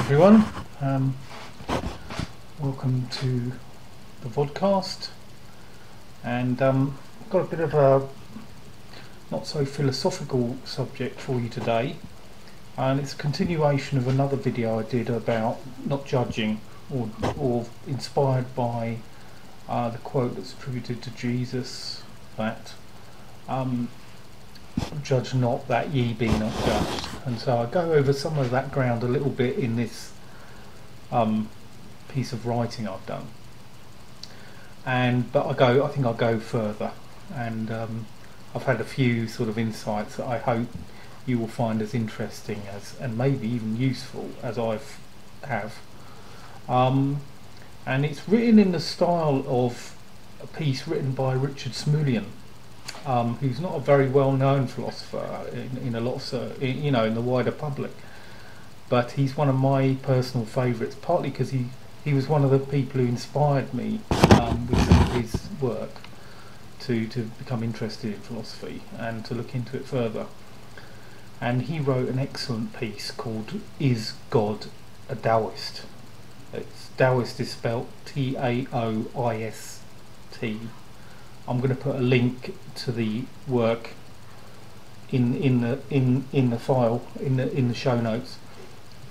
everyone. Welcome to the vodcast, and I've got a bit of a not so philosophical subject for you today, and it's a continuation of another video I did about not judging, or inspired by the quote that's attributed to Jesus, that judge not that ye be not judged. And so I go over some of that ground a little bit in this piece of writing I've done, but I think I'll go further, and I've had a few sort of insights that I hope you will find as interesting and maybe even useful as have. And it's written in the style of a piece written by Richard Smullyan, who's not a very well-known philosopher in a lot of, in the wider public, but he's one of my personal favourites, partly because he was one of the people who inspired me with some of his work to become interested in philosophy and to look into it further. And he wrote an excellent piece called "Is God a Taoist?" Taoist is spelled Taoist. I'm going to put a link to the work in the file in the show notes.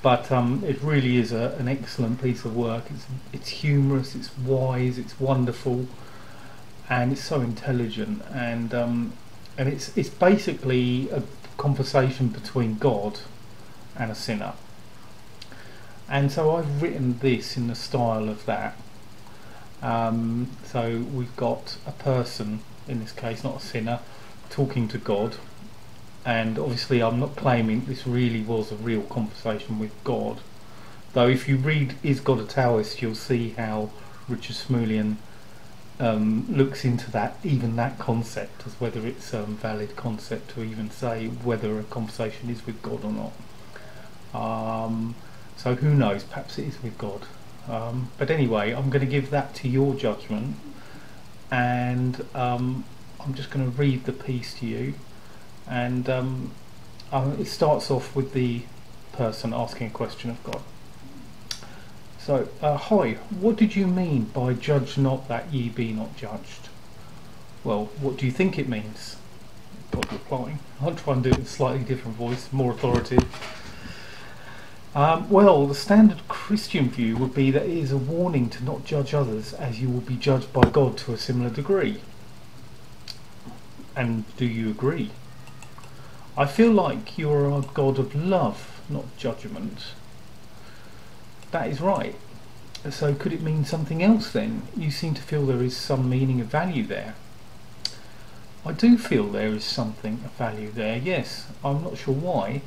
But it really is an excellent piece of work. It's humorous, it's wise, it's wonderful, and it's so intelligent. And it's basically a conversation between God and a sinner. And so I've written this in the style of that. So we've got a person, in this case not a sinner, talking to God, and obviously I'm not claiming this really was a real conversation with God, though if you read "Is God a Taoist?" you'll see how Richard Smullyan looks into that concept, as whether it's a valid concept to even say whether a conversation is with God or not. So who knows, perhaps it is with God. But anyway, I'm going to give that to your judgment, and I'm just going to read the piece to you. And it starts off with the person asking a question of God. So, hi, what did you mean by "judge not that ye be not judged"? Well, what do you think it means? God replying. I'll try and do it in a slightly different voice, more authoritative. Well, the standard Christian view would be that it is a warning to not judge others, as you will be judged by God to a similar degree. And do you agree? I feel like you are a God of love, not judgment. That is right. So could it mean something else then? You seem to feel there is some meaning of value there. I do feel there is something of value there, yes. I'm not sure why.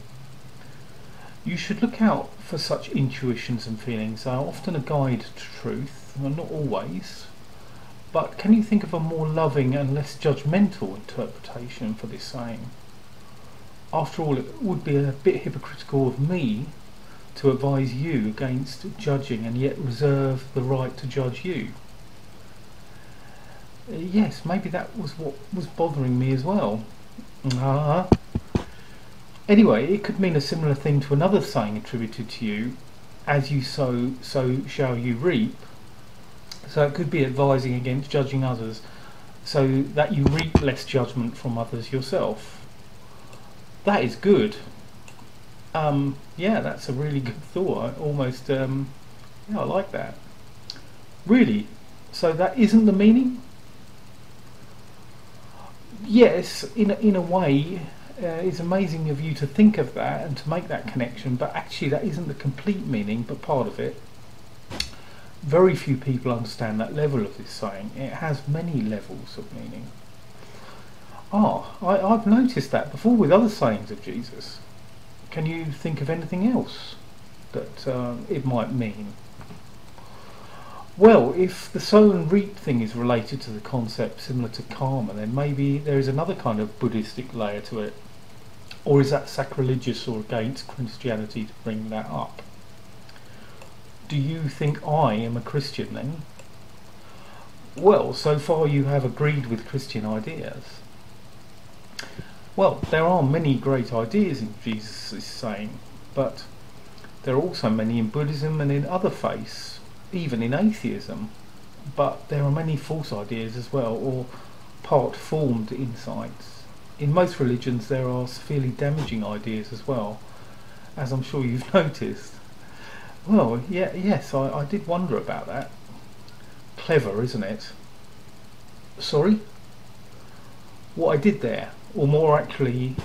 You should look out for such intuitions and feelings. They are often a guide to truth, and not always. But can you think of a more loving and less judgmental interpretation for this saying? After all, it would be a bit hypocritical of me to advise you against judging and yet reserve the right to judge you. Yes, maybe that was what was bothering me as well. Anyway, it could mean a similar thing to another saying attributed to you: "As you sow, so shall you reap." So it could be advising against judging others, so that you reap less judgment from others yourself. That is good. Yeah, that's a really good thought. Almost, yeah, I like that. Really? So that isn't the meaning? Yes, in a way. It's amazing of you to think of that and to make that connection, but actually that isn't the complete meaning, but part of it. Very few people understand that level of this saying. It has many levels of meaning. I've noticed that before with other sayings of Jesus. Can you think of anything else that it might mean? Well, if the sow and reap thing is related to the concept similar to karma, then maybe there is another kind of Buddhistic layer to it. Or is that sacrilegious or against Christianity to bring that up? Do you think I am a Christian then? Well, so far you have agreed with Christian ideas. Well, there are many great ideas in Jesus' saying, but There are also many in Buddhism and in other faiths, even in atheism. But there are many false ideas as well, or part-formed insights. In most religions there are severely damaging ideas as well, as I'm sure you've noticed. Well, yes, I did wonder about that. Clever, isn't it? Sorry? What I did there, or more accurately,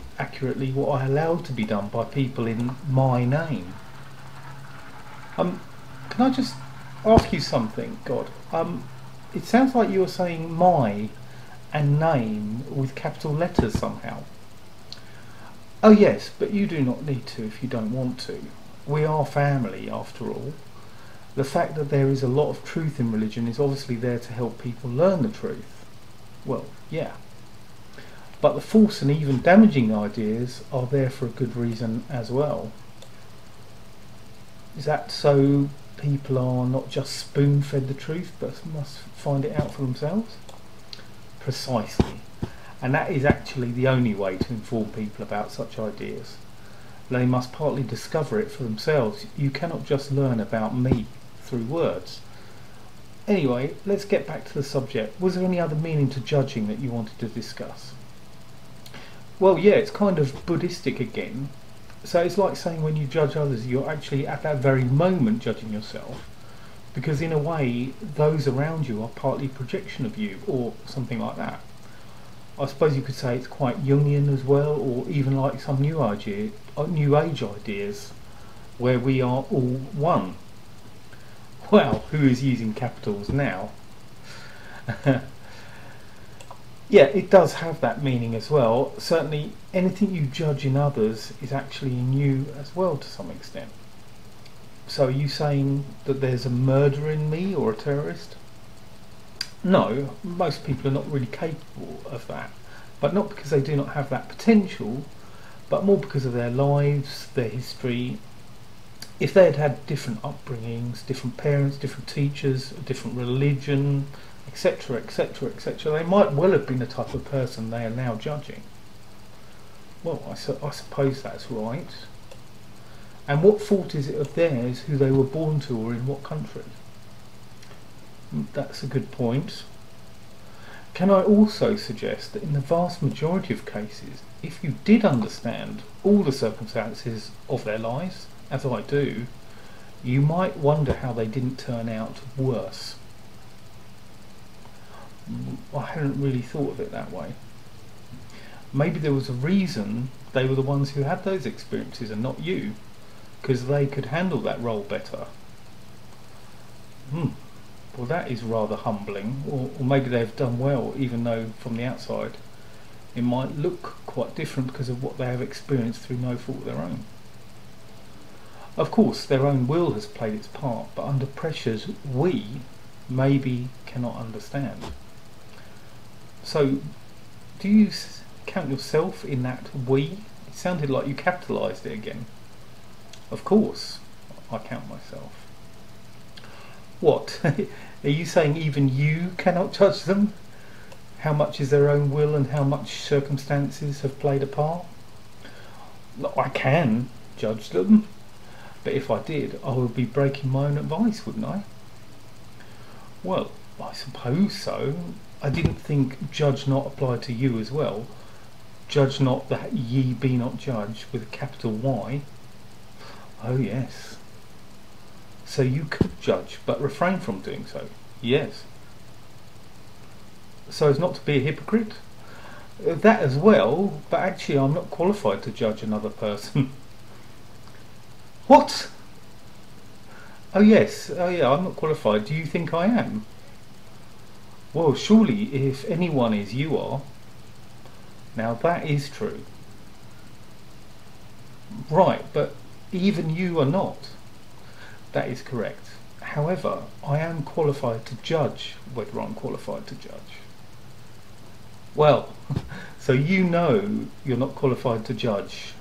what I allowed to be done by people in my name. Can I just ask you something, God? It sounds like you're saying my and name with capital letters somehow. Oh yes, but you do not need to if you don't want to. We are family after all. The fact that there is a lot of truth in religion is obviously there to help people learn the truth. Well, yeah. But the false and even damaging ideas are there for a good reason as well. Is that so people are not just spoon-fed the truth but must find it out for themselves? Precisely. And that is actually the only way to inform people about such ideas. They must partly discover it for themselves. You cannot just learn about me through words. Anyway, let's get back to the subject. Was there any other meaning to judging that you wanted to discuss? Well, yeah, it's kind of Buddhistic again. So it's like saying when you judge others, you're actually at that very moment judging yourself. Because in a way, those around you are partly a projection of you, or something like that. I suppose you could say it's quite Jungian as well, or even like some New Age ideas, where we are all one. Well, who is using capitals now? Yeah, it does have that meaning as well. Certainly, anything you judge in others is actually in you as well to some extent. So are you saying that there's a murderer in me or a terrorist? No, most people are not really capable of that. But not because they do not have that potential, but more because of their lives, their history. If they had had different upbringings, different parents, different teachers, a different religion, etc., etc., etc., they might well have been the type of person they are now judging. Well, I suppose that's right. And what fault is it of theirs who they were born to or in what country? That's a good point. Can I also suggest that in the vast majority of cases, if you did understand all the circumstances of their lives, as I do, you might wonder how they didn't turn out worse. I hadn't really thought of it that way. Maybe there was a reason they were the ones who had those experiences and not you, because they could handle that role better. Well, that is rather humbling, or maybe they've done well, even though from the outside it might look quite different because of what they have experienced through no fault of their own. Of course, their own will has played its part, but under pressures we maybe cannot understand. So, do you count yourself in that we? It sounded like you capitalised it again. Of course, I count myself. What? Are you saying even you cannot judge them? How much is their own will and how much circumstances have played a part? I can judge them, but if I did, I would be breaking my own advice, wouldn't I? Well, I suppose so. I didn't think judge not applied to you as well. Judge not that ye be not judged with a capital Y. Oh yes. So you could judge, but refrain from doing so? Yes. So as not to be a hypocrite? That as well, but actually I'm not qualified to judge another person. What? Oh yes, oh yeah, I'm not qualified. Do you think I am? Well, surely if anyone is, you are. Now that is true. Right, but even you are not. That is correct. However, I am qualified to judge whether I'm qualified to judge. Well, so you know you're not qualified to judge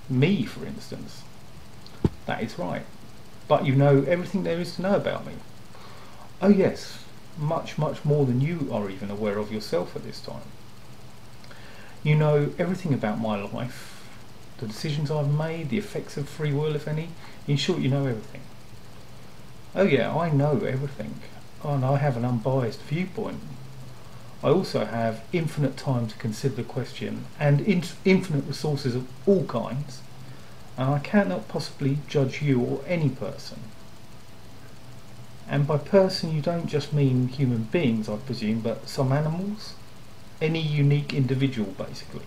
me, for instance. That is right. But you know everything there is to know about me. Oh yes, much, much more than you are even aware of yourself at this time. You know everything about my life, the decisions I've made, the effects of free will, if any. In short, you know everything. Oh yeah, I know everything, and I have an unbiased viewpoint. I also have infinite time to consider the question, and infinite resources of all kinds, and I cannot possibly judge you or any person. And by person you don't just mean human beings, I presume, but some animals? Any unique individual, basically.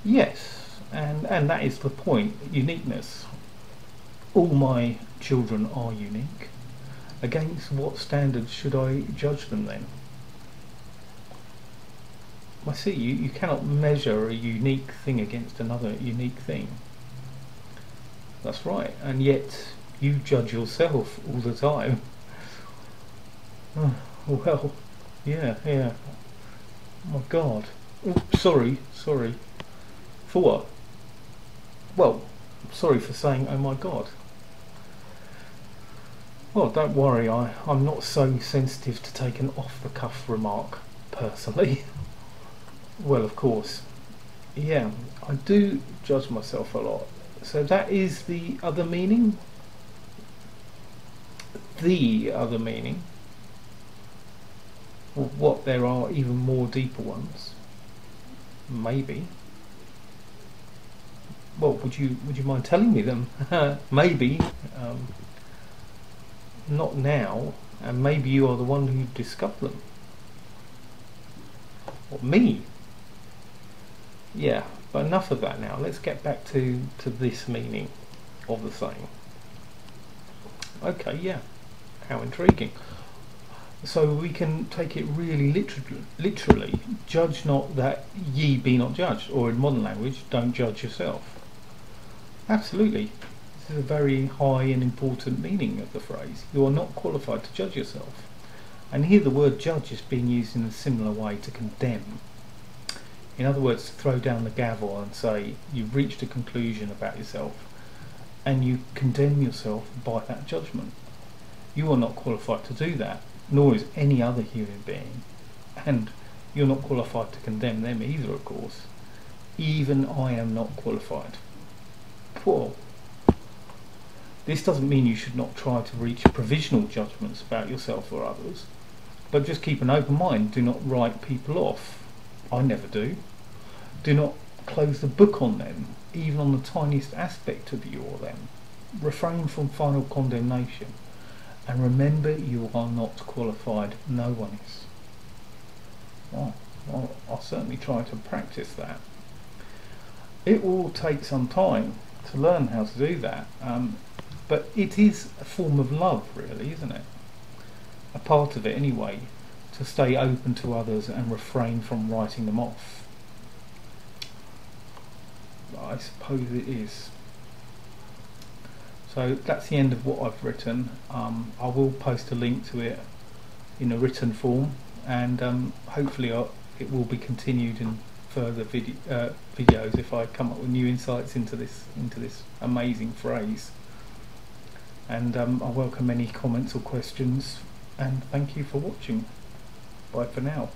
Yes, and that is the point, uniqueness. All my children are unique. Against what standards should I judge them then? I see, you cannot measure a unique thing against another unique thing. That's right, and yet you judge yourself all the time. Oh, well, yeah. Oh my God. Oh, sorry. For what? Well, sorry for saying oh my God. Well, don't worry, I'm not so sensitive to take an off-the-cuff remark, personally. Well, of course. Yeah, I do judge myself a lot. So that is the other meaning? The other meaning? Or what, there are even more deeper ones? Maybe. Well, would you mind telling me them? Maybe. Not now, and maybe you are the one who discovered them. What, me? Yeah, but enough of that now. Let's get back to this meaning of the saying. Okay, yeah. How intriguing. So we can take it really literally. Judge not that ye be not judged, or in modern language, don't judge yourself. Absolutely. This is a very high and important meaning of the phrase. You are not qualified to judge yourself. And here the word judge is being used in a similar way to condemn. In other words, to throw down the gavel and say you've reached a conclusion about yourself and you condemn yourself by that judgment. You are not qualified to do that, nor is any other human being, and you're not qualified to condemn them either, of course. Even I am not qualified. Whoa. This doesn't mean you should not try to reach provisional judgments about yourself or others, but just keep an open mind. Do not write people off. I never do. Do not close the book on them, even on the tiniest aspect of you or them. Refrain from final condemnation, and remember you are not qualified. No one is. Well, I'll certainly try to practice that. It will take some time to learn how to do that, but it is a form of love, really, isn't it? A part of it anyway, to stay open to others and refrain from writing them off. I suppose it is. So that's the end of what I've written. I will post a link to it in a written form, and hopefully it will be continued in further videos if I come up with new insights into this amazing phrase. And I welcome any comments or questions, and thank you for watching. Bye for now.